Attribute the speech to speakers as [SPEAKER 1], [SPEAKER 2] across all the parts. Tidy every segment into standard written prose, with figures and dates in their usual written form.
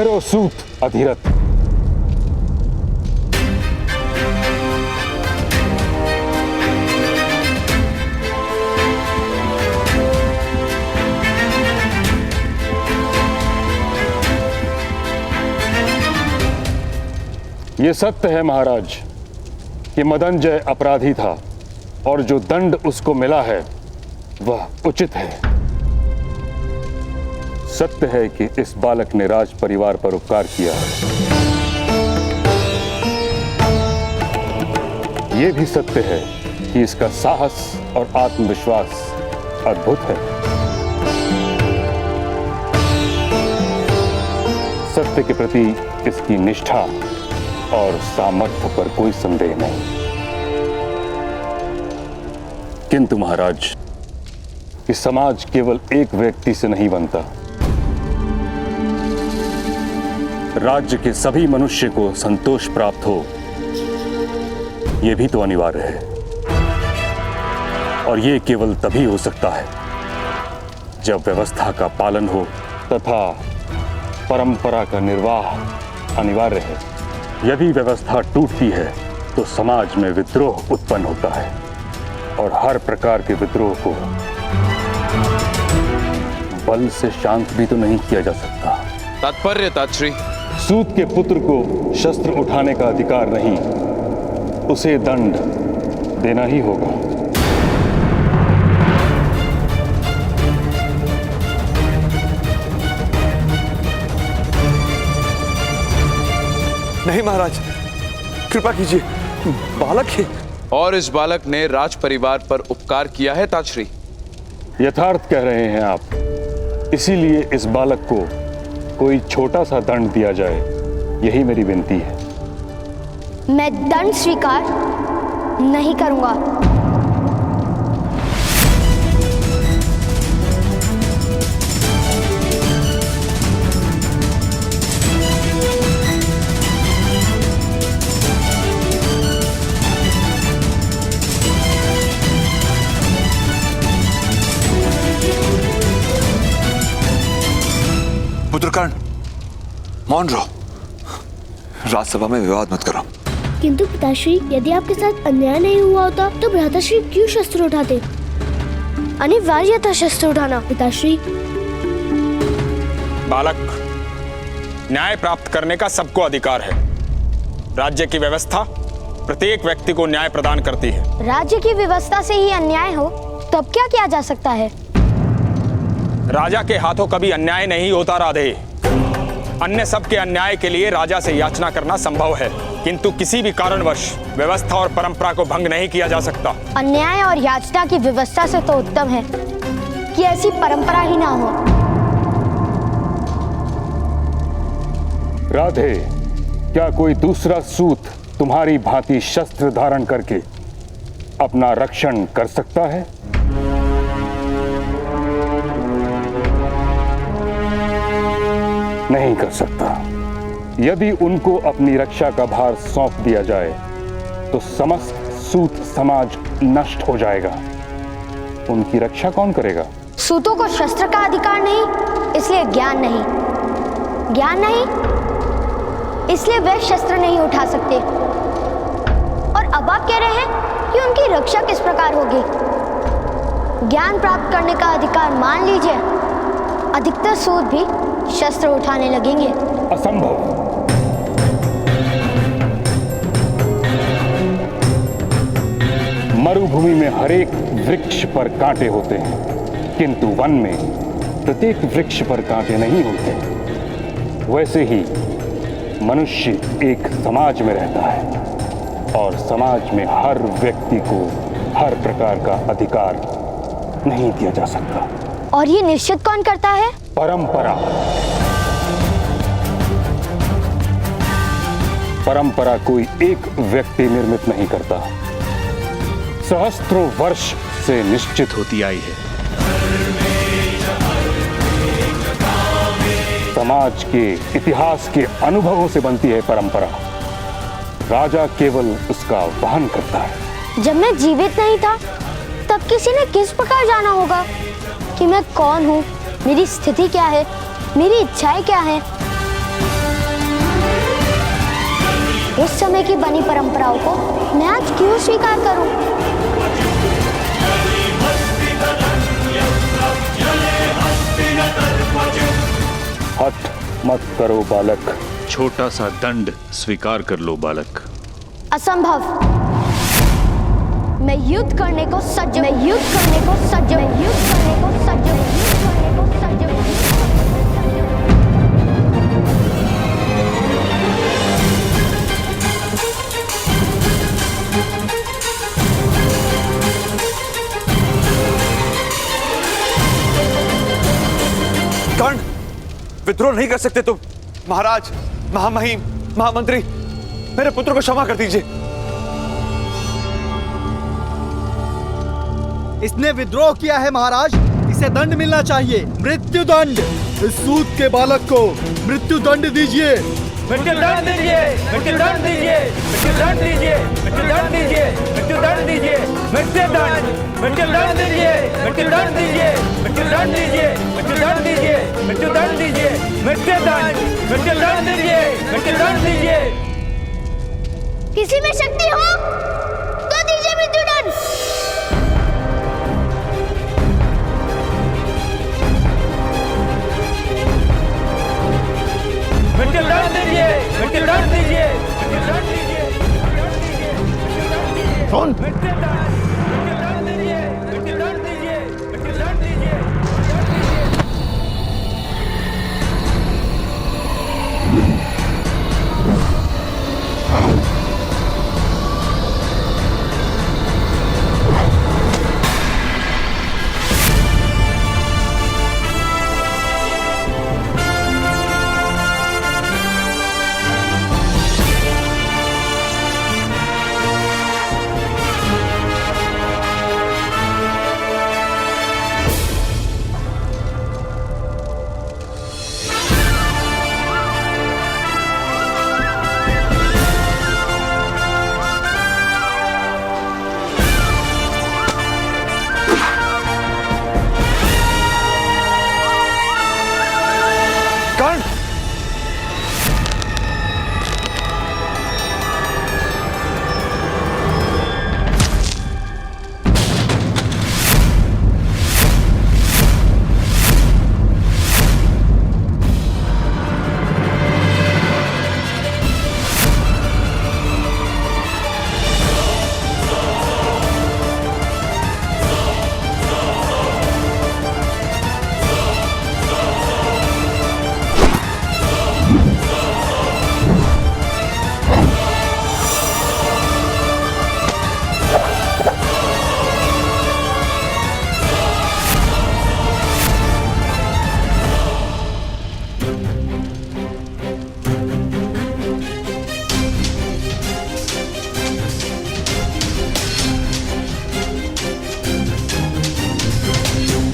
[SPEAKER 1] ठहरो सूत अधीरथ। ये सत्य है महाराज कि मदनजय अपराधी था और जो दंड उसको मिला है वह उचित है। सत्य है कि इस बालक ने राज परिवार पर उपकार किया है। यह भी सत्य है कि इसका साहस और आत्मविश्वास अद्भुत है। सत्य के प्रति इसकी निष्ठा और सामर्थ्य पर कोई संदेह नहीं। किंतु महाराज, कि समाज केवल एक व्यक्ति से नहीं बनता। राज्य के सभी मनुष्य को संतोष प्राप्त हो, यह भी तो अनिवार्य है। और यह केवल तभी हो सकता है जब व्यवस्था का पालन हो तथा परंपरा का निर्वाह अनिवार्य है। यदि व्यवस्था टूटती है तो समाज में विद्रोह उत्पन्न होता है और हर प्रकार के विद्रोह को बल से शांत भी तो नहीं किया जा सकता।
[SPEAKER 2] तात्पर्य तात्श्री?
[SPEAKER 1] सूत के पुत्र को शस्त्र उठाने का अधिकार नहीं, उसे दंड देना ही होगा।
[SPEAKER 3] नहीं महाराज, कृपा कीजिए, बालक है।
[SPEAKER 2] और इस बालक ने राज परिवार पर उपकार किया है तात्श्री?
[SPEAKER 1] यथार्थ कह रहे हैं आप, इसीलिए इस बालक को कोई छोटा सा दंड दिया जाए, यही मेरी विनती है।
[SPEAKER 4] मैं दंड स्वीकार नहीं करूंगा।
[SPEAKER 3] पुत्रकर्ण, मौन रहो, राजसभा में विवाद मत करो।
[SPEAKER 5] किंतु पिताश्री, यदि आपके साथ अन्याय नहीं हुआ होता तो भ्राताश्री क्यों शस्त्र उठाते? अनिवार्य था शस्त्र उठाना पिताश्री।
[SPEAKER 6] बालक, न्याय प्राप्त करने का सबको अधिकार है। राज्य की व्यवस्था प्रत्येक व्यक्ति को न्याय प्रदान करती है।
[SPEAKER 4] राज्य की व्यवस्था से ही अन्याय हो तो अब क्या किया जा सकता है?
[SPEAKER 6] राजा के हाथों कभी अन्याय नहीं होता राधे। अन्य सबके अन्याय के लिए राजा से याचना करना संभव है, किंतु किसी भी कारणवश व्यवस्था और परंपरा को भंग नहीं किया जा सकता।
[SPEAKER 4] अन्याय और याचना की व्यवस्था से तो उत्तम है कि ऐसी परंपरा ही ना हो।
[SPEAKER 1] राधे, क्या कोई दूसरा सूत तुम्हारी भांति शस्त्र धारण करके अपना रक्षण कर सकता है? नहीं कर सकता। यदि उनको अपनी रक्षा का भार सौंप दिया जाए तो समस्त सूत समाज नष्ट हो जाएगा। उनकी रक्षा कौन करेगा?
[SPEAKER 4] सूतों को शस्त्र का अधिकार नहीं, इसलिए ज्ञान नहीं। ज्ञान नहीं, इसलिए वे शस्त्र नहीं उठा सकते। और अब आप कह रहे हैं कि उनकी रक्षा किस प्रकार होगी? ज्ञान प्राप्त करने का अधिकार मान लीजिए, अधिकतर सूत भी शस्त्र उठाने लगेंगे।
[SPEAKER 1] असंभव। मरुभूमि में हरेक वृक्ष पर कांटे होते हैं, किंतु वन में प्रत्येक वृक्ष पर कांटे नहीं होते। वैसे ही मनुष्य एक समाज में रहता है और समाज में हर व्यक्ति को हर प्रकार का अधिकार नहीं दिया जा सकता।
[SPEAKER 4] और ये निश्चित कौन करता है?
[SPEAKER 1] परंपरा। परंपरा कोई एक व्यक्ति निर्मित नहीं करता, सहस्त्रों वर्ष से निश्चित होती आई है। समाज के इतिहास के अनुभवों से बनती है परंपरा। राजा केवल उसका वहन करता है।
[SPEAKER 4] जब मैं जीवित नहीं था तब किसी ने किस प्रकार जाना होगा कि मैं कौन हूँ, मेरी स्थिति क्या है, मेरी इच्छाएं क्या हैं? इस समय की बनी परंपराओं को मैं आज क्यों स्वीकार करूं?
[SPEAKER 1] हट मत करो बालक।
[SPEAKER 7] छोटा सा दंड स्वीकार कर लो बालक।
[SPEAKER 4] असंभव। मैं युद्ध करने को सज्ज, मैं युद्ध करने को सज्ज, मैं युद्ध करने को सज्ज, मैं युद्ध करने को सज्ज।
[SPEAKER 3] कर्ण, विद्रोह नहीं कर सकते तुम। महाराज, महामहिम, महामंत्री, मेरे पुत्र को क्षमा कर दीजिए।
[SPEAKER 8] इसने विद्रोह किया है महाराज, इसे दंड मिलना चाहिए, मृत्यु दंड। इस सूत के बालक को मृत्यु दंड दीजिए।
[SPEAKER 9] मृत्यु दंड दीजिए, मृत्यु दंड दीजिए, मृत्यु दंड दीजिए, मृत्यु दंड दीजिए, मृत्यु दंड दीजिए, मृत्यु दंड, मृत्यु दंड दीजिए, मृत्यु दंड दीजिए, मृत्यु दंड दीजिए, मृत्यु दंड दीजिए, मृत्यु दंड दीजिए, मृत्यु दंड, मृत्यु दंड दीजिए, मृत्यु दंड दीजिए।
[SPEAKER 5] किसी में शक्ति हो तो दीजिए मृत्यु दंड।
[SPEAKER 9] मृत्यु दंड दीजिए, मृत्यु दंड दीजिए, मृत्यु दंड दीजिए,
[SPEAKER 8] कौन?
[SPEAKER 9] मृत्यु दंड, मृत्यु दंड दीजिए, मृत्यु दंड दीजिए, मृत्यु दंड दीजिए।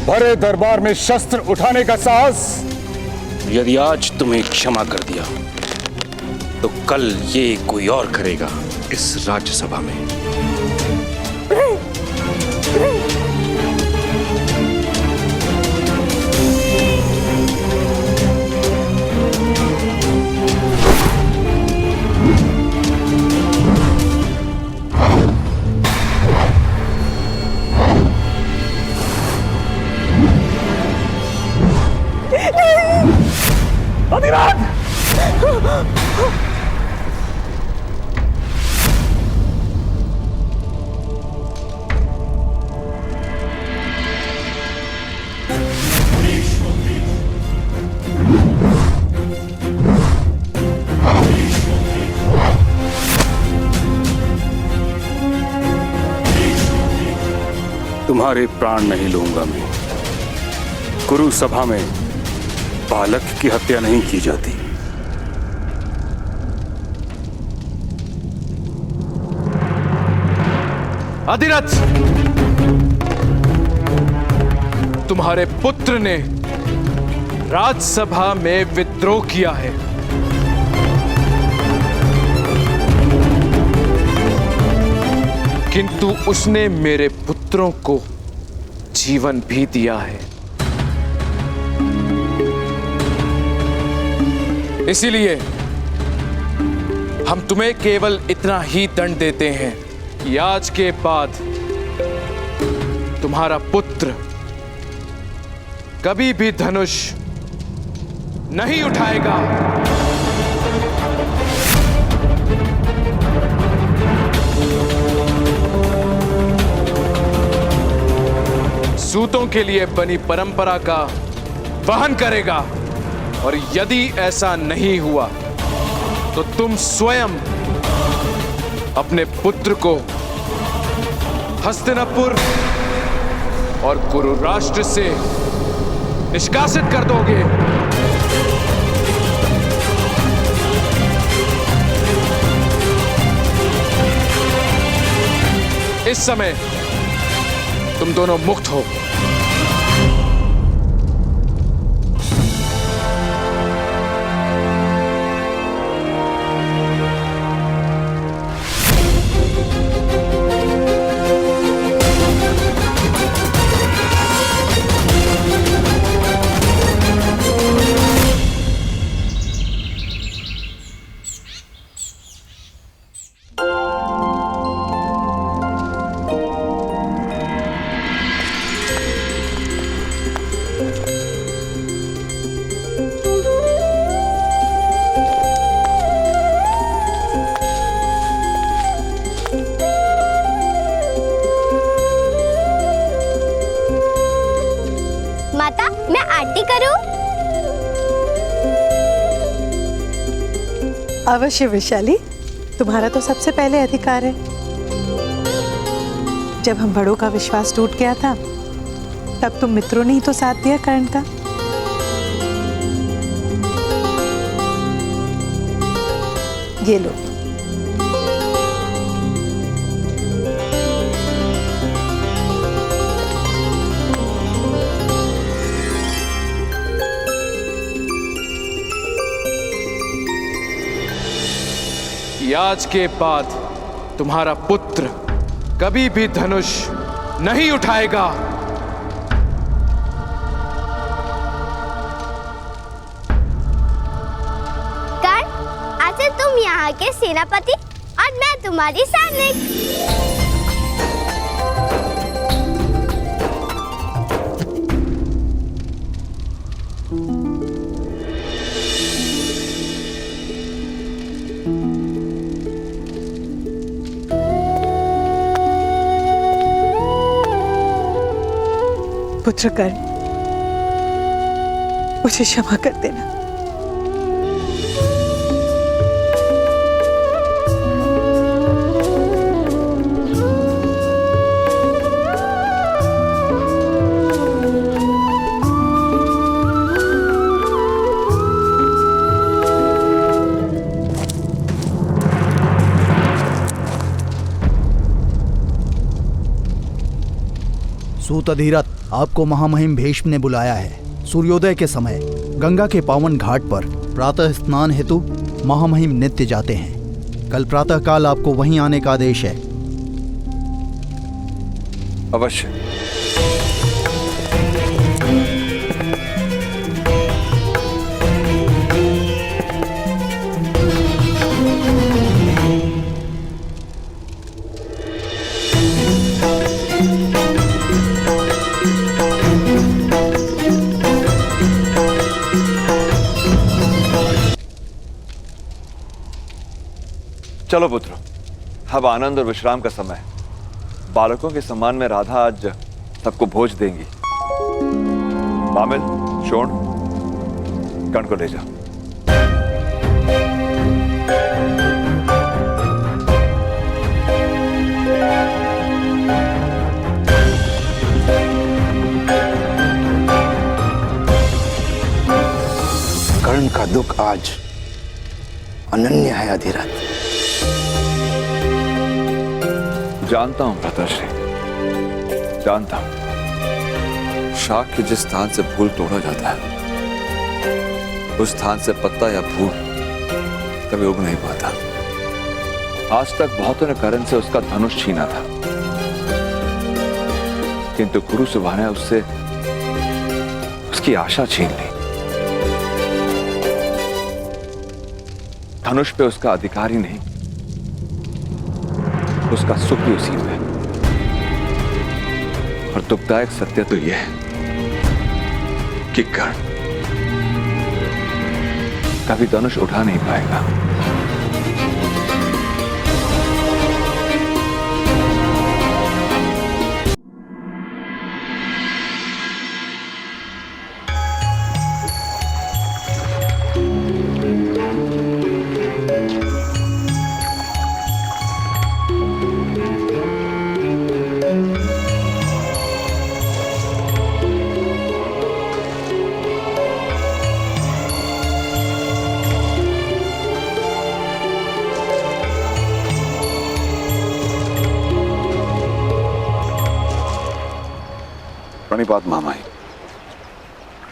[SPEAKER 1] भरे दरबार में शस्त्र उठाने का साहस।
[SPEAKER 7] यदि आज तुम्हें क्षमा कर दिया तो कल ये कोई और करेगा इस राज्यसभा में।
[SPEAKER 1] तुम्हारे प्राण नहीं लूंगा मैं। कुरु सभा में बालक की हत्या नहीं की जाती।
[SPEAKER 2] अधिरथ, तुम्हारे पुत्र ने राजसभा में विद्रोह किया है। किंतु उसने मेरे पुत्रों को जीवन भी दिया है। इसीलिए हम तुम्हें केवल इतना ही दंड देते हैं कि आज के बाद तुम्हारा पुत्र कभी भी धनुष नहीं उठाएगा। सूतों के लिए बनी परंपरा का वहन करेगा, और यदि ऐसा नहीं हुआ तो तुम स्वयं अपने पुत्र को हस्तिनापुर और कुरु राष्ट्र से निष्कासित कर दोगे। इस समय तुम दोनों मुक्त हो।
[SPEAKER 4] माता, मैं आरती करूं?
[SPEAKER 10] अवश्य वैशाली, तुम्हारा तो सबसे पहले अधिकार है। जब हम बड़ों का विश्वास टूट गया था, तब तुम मित्रों ने ही तो साथ दिया कर्ण का। ये लो।
[SPEAKER 2] आज के बाद तुम्हारा पुत्र कभी भी धनुष नहीं उठाएगा।
[SPEAKER 4] कर्ण, आज से तुम यहाँ के सेनापति और मैं तुम्हारी सैनिक।
[SPEAKER 10] पुत्र कर्ण, मुझे क्षमा कर देना।
[SPEAKER 8] सूत अधिरथ, आपको महामहिम भीष्म ने बुलाया है। सूर्योदय के समय गंगा के पावन घाट पर प्रातः स्नान हेतु महामहिम नित्य जाते हैं। कल प्रातः काल आपको वहीं आने का आदेश है।
[SPEAKER 3] अवश्य। चलो पुत्र, अब आनंद और विश्राम का समय है। बालकों के सम्मान में राधा आज सबको भोज देंगी। बामिल, शोण, कर्ण को ले जा।
[SPEAKER 11] कर्ण का दुख आज अनन्य है अधिरथ।
[SPEAKER 3] जानता हूं भ्राताश्री, जानता हूं। शाख के जिस स्थान से फूल तोड़ा जाता है, उस स्थान से पत्ता या फूल कभी उग नहीं पाता। आज तक बहुतों ने कर्ण से उसका धनुष छीना था, किंतु गुरु सुबह ने उससे उसकी आशा छीन ली। धनुष पे उसका अधिकार ही नहीं, उसका सुख भी उसी में है। और दुखदायक सत्य तो यह है कि कर्ण कभी धनुष उठा नहीं पाएगा। प्रणिपात मामाई।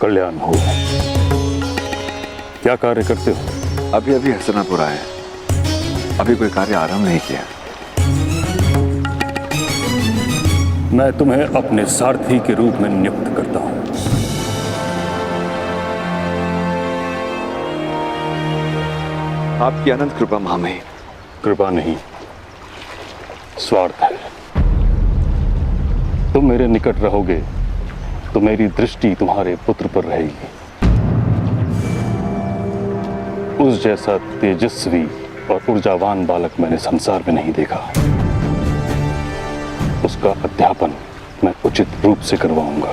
[SPEAKER 1] कल्याण हो। क्या कार्य करते हो?
[SPEAKER 3] अभी अभी हसनापुर आए, अभी कोई कार्य आरंभ नहीं किया।
[SPEAKER 1] मैं तुम्हें अपने सारथी के रूप में नियुक्त करता हूं।
[SPEAKER 3] आपकी अनंत कृपा मामाई।
[SPEAKER 1] कृपा नहीं, स्वार्थ है। तुम मेरे निकट रहोगे तो मेरी दृष्टि तुम्हारे पुत्र पर रहेगी। उस जैसा तेजस्वी और ऊर्जावान बालक मैंने संसार में नहीं देखा। उसका अध्यापन मैं उचित रूप से करवाऊंगा।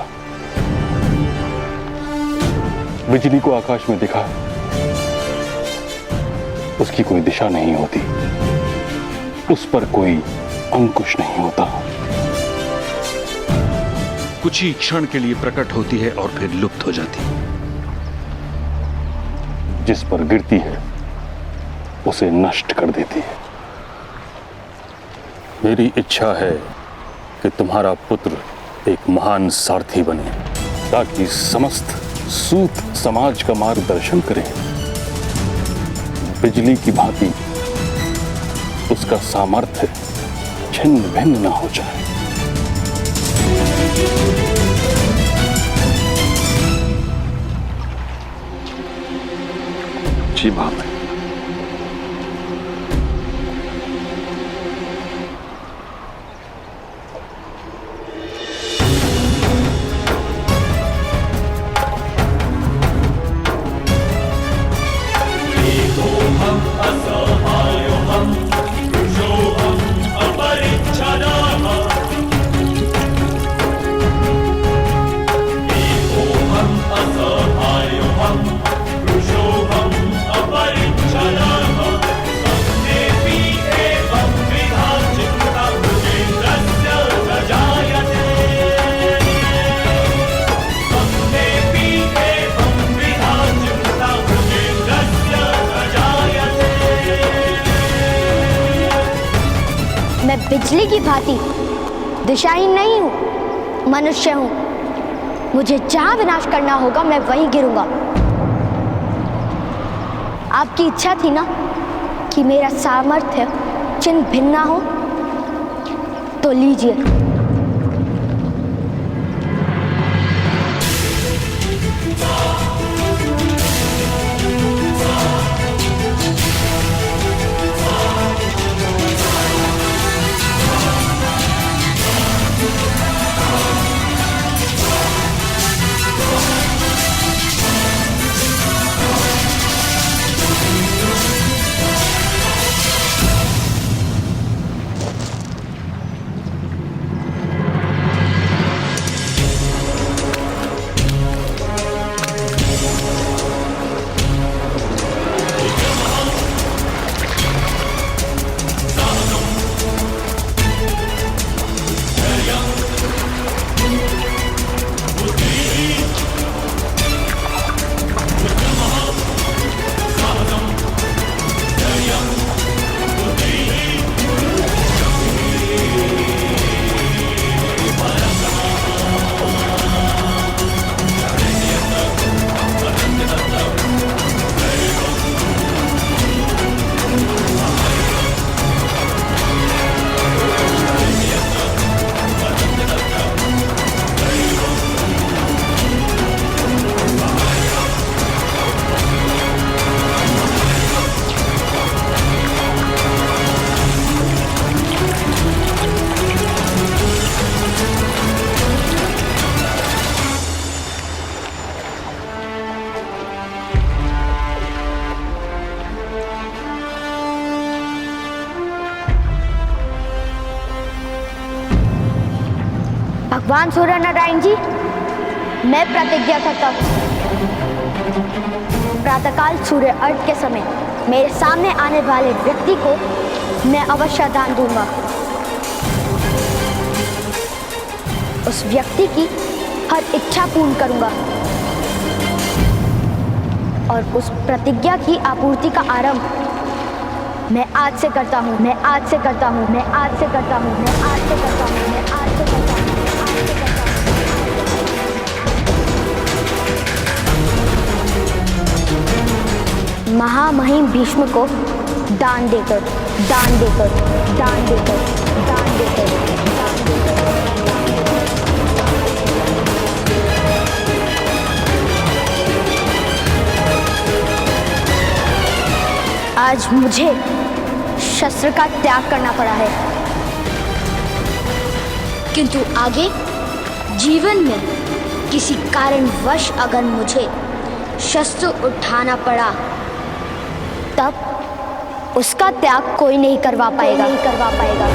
[SPEAKER 1] बिजली को आकाश में दिखा, उसकी कोई दिशा नहीं होती, उस पर कोई अंकुश नहीं होता।
[SPEAKER 7] कुछ ही क्षण के लिए प्रकट होती है और फिर लुप्त हो जाती है।
[SPEAKER 1] जिस पर गिरती है उसे नष्ट कर देती है। मेरी इच्छा है कि तुम्हारा पुत्र एक महान सारथी बने, ताकि समस्त सूत समाज का मार्गदर्शन करे। बिजली की भांति उसका सामर्थ्य छिन्न भिन्न न हो जाए।
[SPEAKER 3] जी मामाई।
[SPEAKER 4] मैं बिजली की भांति दिशाहीन नहीं हूं, मनुष्य हूं। मुझे जहां विनाश करना होगा मैं वहीं गिरूंगा। आपकी इच्छा थी ना कि मेरा सामर्थ्य चिन्ह भिन्न हो, तो लीजिए। भगवान सूर्य नारायण जी, मैं प्रतिज्ञा करता हूँ, प्रातःकाल सूर्य अर्घ के समय मेरे सामने आने वाले व्यक्ति को मैं अवश्य दान दूंगा। उस व्यक्ति की हर इच्छा पूर्ण करूंगा और उस प्रतिज्ञा की आपूर्ति का आरंभ मैं आज से करता हूं, मैं आज से करता हूं, मैं आज से करता हूं, मैं आज से करता हूं, मैं आज से करता हूं, मैं आज से करता हूं। महामहिम भीष्म को दान देकर, दान देकर, दान देकर, दान देकर, दान देकर। आज मुझे शस्त्र का त्याग करना पड़ा है, किंतु आगे जीवन में किसी कारणवश अगर मुझे शस्त्र उठाना पड़ा तब उसका त्याग कोई नहीं करवा पाएगा, नहीं करवा पाएगा।